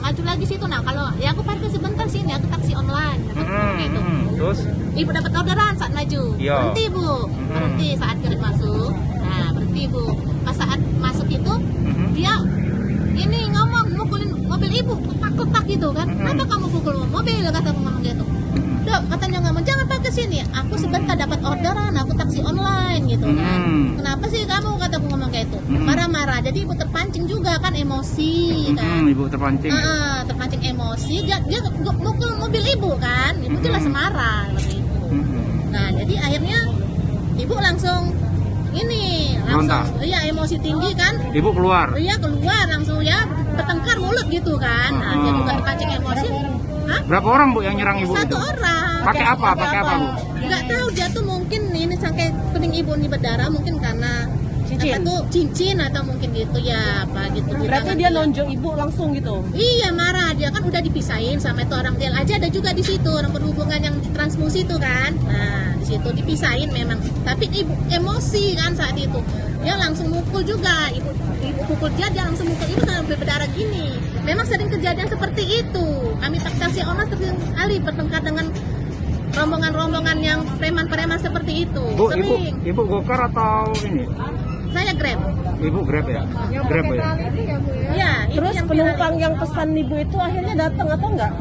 maju lagi situ. Nah kalau ya aku parkir sebentar sini, aku taksi online. Gitu. Terus? Ibu dapat orderan saat maju. Iya. Berhenti bu, berhenti saat kredit masuk. Nah berhenti bu. Pas saat masuk itu dia ini ngomong mukulin mobil ibu, ketak-ketak gitu kan. Kenapa kamu pukul mobil? Kata ngomong gitu. Dok, katanya ngomong jangan pakai sini. Aku sebentar dapat orderan, aku taksi online gitu kan. Kenapa sih kamu kata aku ngomong kayak itu? Marah-marah. Jadi ibu terpancing juga kan emosi kan. Ibu terpancing. Terpancing emosi. Dia mukul mobil ibu kan. Ibu jelas marah seperti itu. Nah, jadi akhirnya ibu langsung iya emosi tinggi kan. Ibu keluar. Iya keluar langsung ya bertengkar mulut gitu kan. Nah, dia juga terpancing emosi. Hah? Berapa orang Bu yang nyerang Ibu Satu itu? orang. Pakai apa Bu? Nggak tahu, dia tuh mungkin ini sampai kuning ibu ini berdarah mungkin karena cincin atau mungkin gitu ya apa gitu. Berarti dia nonjok ibu langsung gitu? Iya marah, dia kan udah dipisahin sama itu orang dia aja, ada juga di situ orang berhubungan yang transfusi itu kan. Nah di situ dipisahin memang, tapi ibu emosi kan saat itu, dia langsung mukul juga, ibu pukul dia langsung mukul ibu sampai berdarah gini. Memang sering kejadian seperti itu. Kami taksi online sering kali bertengkar dengan rombongan-rombongan yang preman-preman seperti itu. Bu, sering. ibu Gokar atau ini? Saya Grab. Ibu Grab ya? Grab ya? Iya. Terus penumpang yang pesan ibu itu akhirnya datang atau enggak?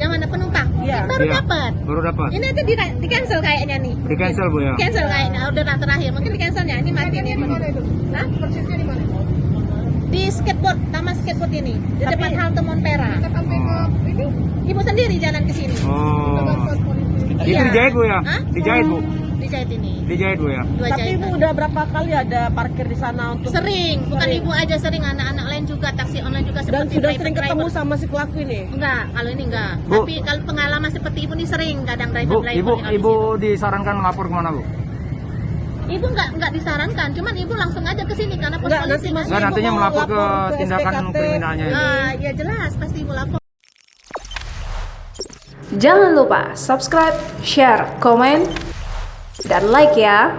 Yang mana penumpang? Iya. Baru Iya, dapat. Baru dapat. Ini aja di cancel kayaknya nih. Di cancel Bu ya? Cancel kayaknya orderan terakhir. Mungkin di cancelnya. Ini mati nih. Hah? Persisnya di mana? Di skateboard, taman skateboard ini. Di depan halte Montpera. Sampai ke ini? Ibu sendiri jalan ke sini. Oh. Itu Iya. dijahit Bu ya? Hah? Dijahit Bu? Dijahit ini. Dijahit Bu ya? Dua Tapi ibu jahitan. udah berapa kali ada parkir di sana untuk Sering, bukan Sering. ibu aja, sering anak-anak lain juga, taksi online juga dan seperti sudah sering driver. ketemu sama si pelaku ini? Enggak, kalau ini enggak. Bu. Tapi kalau pengalaman seperti ibu ini sering kadang Bu, driver ibu disarankan melapor kemana Bu? Ibu enggak disarankan, cuman ibu langsung aja ke sini karena pos Enggak, polisi. nanti kan. masih Enggak, nantinya mau melapor ke lapor ke tindakan SPKT. kriminalnya itu. Ya jelas pasti ibu lapor. Jangan lupa subscribe, share, komen, dan like ya.